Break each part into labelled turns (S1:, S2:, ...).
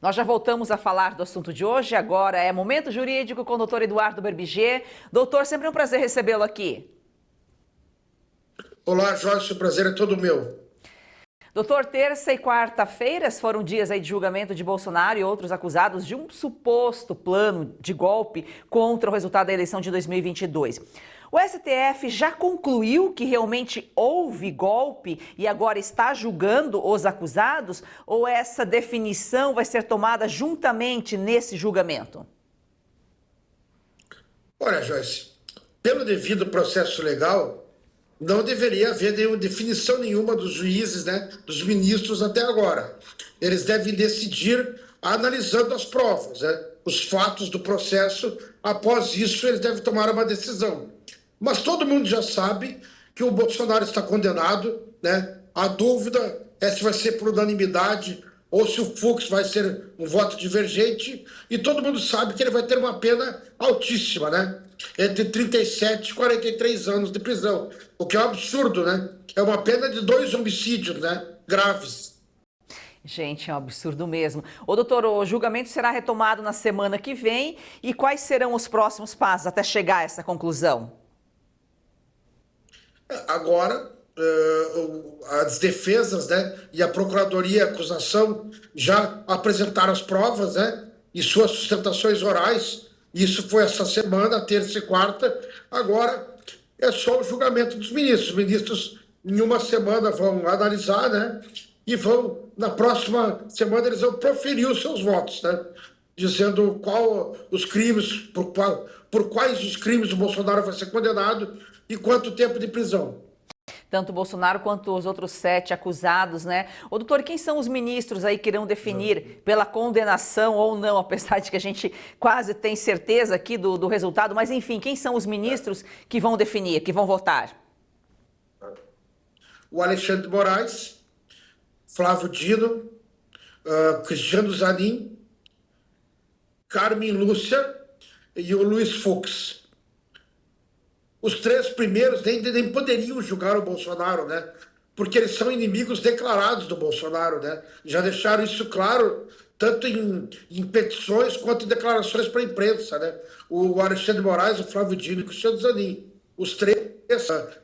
S1: Nós já voltamos a falar do assunto de hoje, agora é Momento Jurídico com o doutor Eduardo Berbiger. Doutor, sempre um prazer recebê-lo aqui.
S2: Olá, Joyce, o prazer é todo meu.
S1: Doutor, terça e quarta-feiras foram dias aí de julgamento de Bolsonaro e outros acusados de um suposto plano de golpe contra o resultado da eleição de 2022. O STF já concluiu que realmente houve golpe e agora está julgando os acusados? Ou essa definição vai ser tomada juntamente nesse julgamento?
S2: Olha, Joyce, pelo devido processo legal, não deveria haver definição nenhuma dos juízes, dos ministros até agora. Eles devem decidir analisando as provas, os fatos do processo. Após isso, eles devem tomar uma decisão. Mas todo mundo já sabe que o Bolsonaro está condenado, A dúvida é se vai ser por unanimidade ou se o Fux vai ser um voto divergente, e todo mundo sabe que ele vai ter uma pena altíssima, Entre 37 e 43 anos de prisão, o que é um absurdo, É uma pena de 2 homicídios, graves.
S1: Gente, é um absurdo mesmo. Ô, doutor, o julgamento será retomado na semana que vem e quais serão os próximos passos até chegar a essa conclusão?
S2: Agora, as defesas, e a procuradoria e a acusação já apresentaram as provas, e suas sustentações orais. Isso foi essa semana, terça e quarta. Agora é só o julgamento dos ministros. Os ministros, em uma semana, vão analisar, e vão, na próxima semana, eles vão proferir os seus votos, dizendo qual os crimes, por quais os crimes o Bolsonaro vai ser condenado e quanto tempo de prisão.
S1: Tanto o Bolsonaro quanto os outros 7 acusados, Ô, doutor, quem são os ministros aí que irão definir pela condenação ou não, apesar de que a gente quase tem certeza aqui do resultado, mas enfim, quem são os ministros que vão definir, que vão votar?
S2: O Alexandre de Moraes, Flávio Dino, Cristiano Zanin, Carmen Lúcia e o Luiz Fux. Os 3 primeiros nem poderiam julgar o Bolsonaro, Porque eles são inimigos declarados do Bolsonaro, Já deixaram isso claro, tanto em petições quanto em declarações para a imprensa, O Alexandre de Moraes, o Flávio Dino e o Cristiano Zanin. Os 3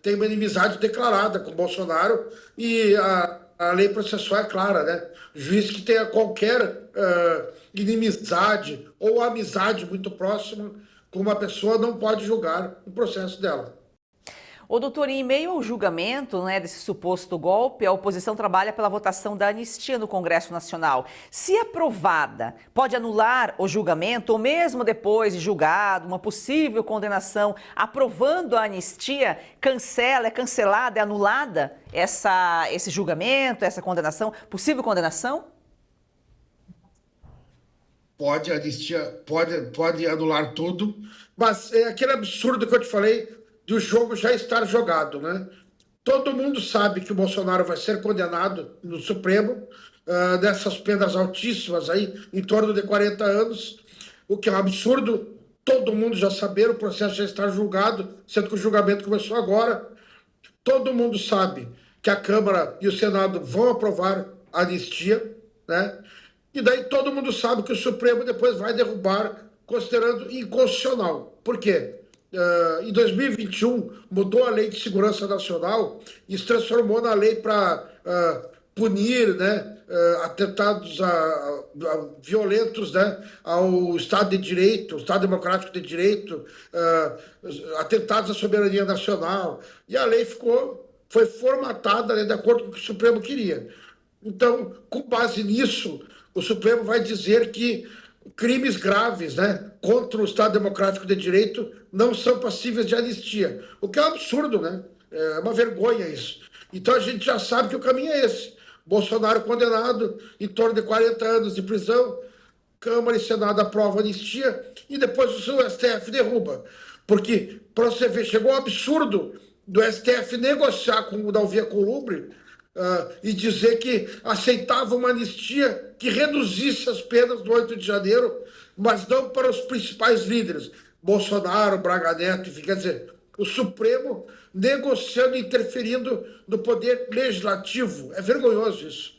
S2: têm uma inimizade declarada com o Bolsonaro e a lei processual é clara, Juiz que tenha qualquer inimizade ou amizade muito próxima com uma pessoa não pode julgar o processo dela.
S1: Ô, doutor, em meio ao julgamento desse suposto golpe, a oposição trabalha pela votação da anistia no Congresso Nacional. Se aprovada, pode anular o julgamento ou mesmo depois de julgado, uma possível condenação, aprovando a anistia, é cancelada, é anulada esse julgamento, essa condenação, possível condenação?
S2: Pode, a anistia pode anular tudo, mas é aquele absurdo que eu te falei do jogo já estar jogado, Todo mundo sabe que o Bolsonaro vai ser condenado no Supremo, dessas penas altíssimas aí, em torno de 40 anos, o que é um absurdo, todo mundo já saber, o processo já está julgado, sendo que o julgamento começou agora. Todo mundo sabe que a Câmara e o Senado vão aprovar a anistia, E daí todo mundo sabe que o Supremo depois vai derrubar, considerando inconstitucional. Por quê? Em 2021, mudou a Lei de Segurança Nacional e se transformou na lei para punir atentados violentos ao Estado de Direito, ao Estado Democrático de Direito, atentados à soberania nacional. E a lei foi formatada de acordo com o que o Supremo queria. Então, com base nisso, o Supremo vai dizer que crimes graves contra o Estado Democrático de Direito não são passíveis de anistia. O que é um absurdo, É uma vergonha isso. Então a gente já sabe que o caminho é esse. Bolsonaro condenado, em torno de 40 anos de prisão, Câmara e Senado aprovam a anistia e depois o STF derruba. Porque, para você ver, chegou o absurdo do STF negociar com o Davi Alcolumbre e dizer que aceitava uma anistia que reduzisse as penas do 8 de janeiro, mas não para os principais líderes, Bolsonaro, Braga Neto, enfim, quer dizer, o Supremo negociando e interferindo no poder legislativo. É vergonhoso isso.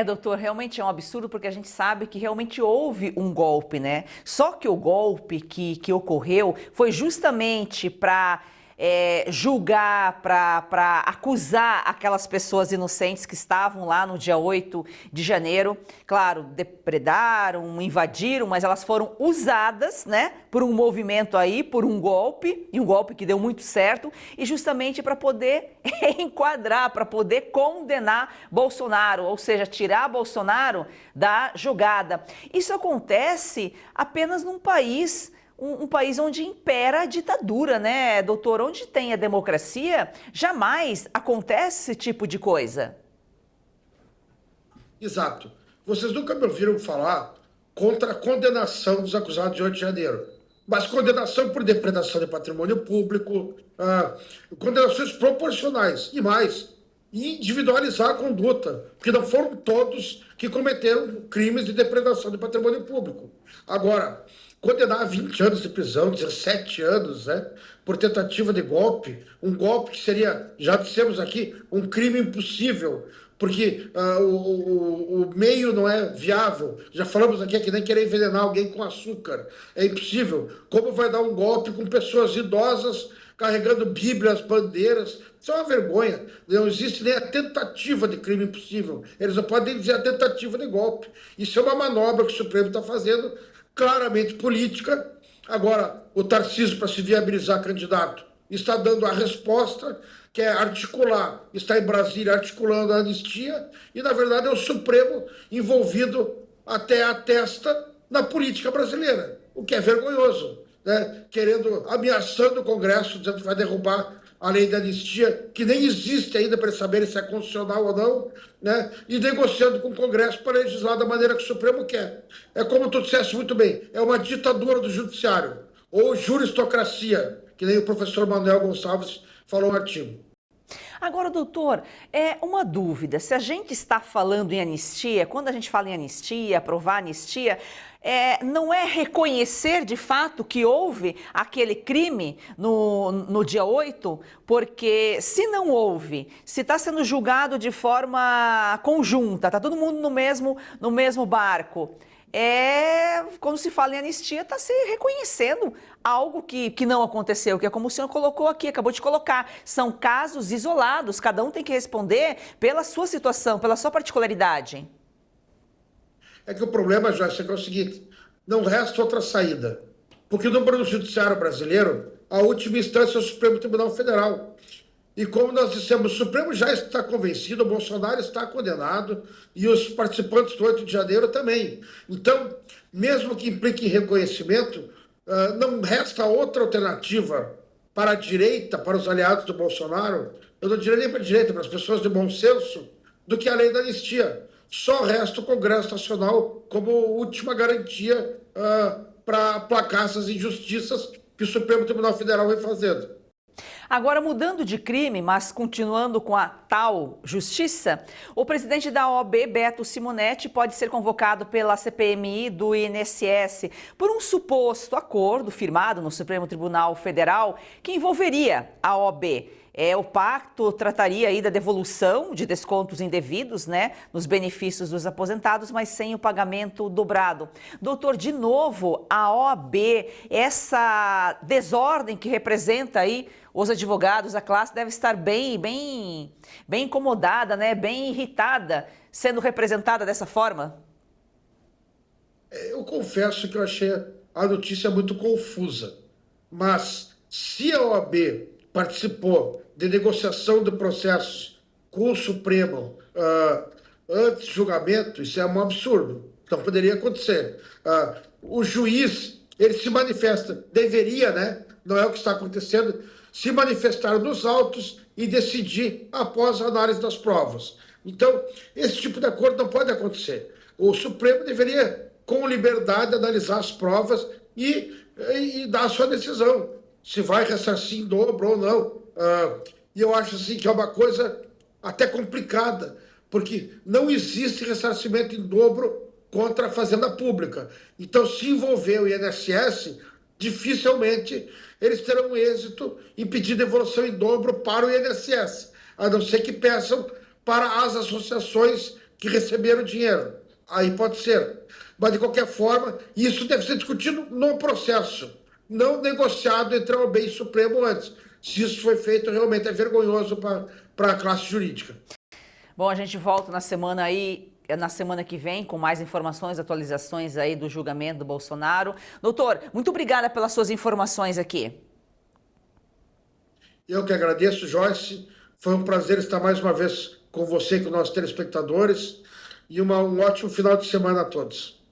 S1: Doutor, realmente é um absurdo porque a gente sabe que realmente houve um golpe, né? Só que o golpe que ocorreu foi justamente para julgar, para acusar aquelas pessoas inocentes que estavam lá no dia 8 de janeiro. Claro, depredaram, invadiram, mas elas foram usadas, né, por um movimento aí, por um golpe, e um golpe que deu muito certo, e justamente para poder enquadrar, para poder condenar Bolsonaro, ou seja, tirar Bolsonaro da jogada. Isso acontece apenas num país um país onde impera a ditadura, né, doutor? Onde tem a democracia, jamais acontece esse tipo de coisa.
S2: Exato. Vocês nunca me ouviram falar contra a condenação dos acusados de 8 de janeiro. Mas condenação por depredação de patrimônio público, condenações proporcionais e mais, individualizar a conduta, porque não foram todos que cometeram crimes de depredação de patrimônio público. Agora, condenar a 20 anos de prisão, 17 anos, né, por tentativa de golpe, um golpe que seria, já dissemos aqui, um crime impossível, porque o meio não é viável. Já falamos aqui que nem querer envenenar alguém com açúcar. É impossível. Como vai dar um golpe com pessoas idosas carregando bíblias, bandeiras? Isso é uma vergonha. Não existe nem a tentativa de crime impossível. Eles não podem dizer a tentativa de golpe. Isso é uma manobra que o Supremo está fazendo, claramente política. Agora, o Tarcísio, para se viabilizar candidato, está dando a resposta, que é articular, está em Brasília articulando a anistia, e, na verdade, é o Supremo envolvido até a testa na política brasileira, o que é vergonhoso, né? Ameaçando o Congresso, dizendo que vai derrubar a lei da anistia, que nem existe ainda para saber se é constitucional ou não, né? E negociando com o Congresso para legislar da maneira que o Supremo quer. É como tu disseste muito bem, é uma ditadura do judiciário, ou juristocracia, que nem o professor Manuel Gonçalves falou no artigo.
S1: Agora, doutor, uma dúvida. Se a gente está falando em anistia, quando a gente fala em anistia, aprovar anistia, não é reconhecer de fato que houve aquele crime no dia 8? Porque se não houve, se está sendo julgado de forma conjunta, está todo mundo no mesmo barco, quando se fala em anistia, está se reconhecendo algo que não aconteceu, que é como o senhor colocou aqui, acabou de colocar. São casos isolados, cada um tem que responder pela sua situação, pela sua particularidade.
S2: É que o problema, Joyce, é que é o seguinte, não resta outra saída. Porque no judiciário brasileiro, a última instância é o Supremo Tribunal Federal. E como nós dissemos, o Supremo já está convencido, o Bolsonaro está condenado e os participantes do 8 de janeiro também. Então, mesmo que implique em reconhecimento, não resta outra alternativa para a direita, para os aliados do Bolsonaro, eu não diria nem para a direita, para as pessoas de bom senso, do que a lei da anistia. Só resta o Congresso Nacional como última garantia para aplacar essas injustiças que o Supremo Tribunal Federal vem fazendo.
S1: Agora, mudando de crime, mas continuando com a tal justiça, o presidente da OAB, Beto Simonetti, pode ser convocado pela CPMI do INSS por um suposto acordo firmado no Supremo Tribunal Federal que envolveria a OAB. O pacto trataria aí da devolução de descontos indevidos, né, nos benefícios dos aposentados, mas sem o pagamento dobrado. Doutor, de novo, a OAB, essa desordem que representa aí os advogados, a classe deve estar bem incomodada, né, bem irritada, sendo representada dessa forma?
S2: Eu confesso que eu achei a notícia muito confusa, mas se a OAB participou de negociação de processos com o Supremo antes do julgamento, isso é um absurdo. Não poderia acontecer. O juiz, ele se manifesta, deveria, né? Não é o que está acontecendo, se manifestar nos autos e decidir após a análise das provas. Então, esse tipo de acordo não pode acontecer. O Supremo deveria, com liberdade, analisar as provas e dar a sua decisão, se vai ressarcir em dobro ou não. E eu acho assim, que é uma coisa até complicada, porque não existe ressarcimento em dobro contra a fazenda pública. Então, se envolver o INSS, dificilmente eles terão êxito em pedir devolução em dobro para o INSS, a não ser que peçam para as associações que receberam dinheiro. Aí pode ser. Mas, de qualquer forma, isso deve ser discutido no processo, não negociado entre a OAB e o Supremo antes. Se isso foi feito, realmente é vergonhoso para a classe jurídica.
S1: Bom, a gente volta na semana que vem, com mais informações, atualizações aí do julgamento do Bolsonaro. Doutor, muito obrigada pelas suas informações aqui.
S2: Eu que agradeço, Joyce. Foi um prazer estar mais uma vez com você e com nossos telespectadores. E um ótimo final de semana a todos.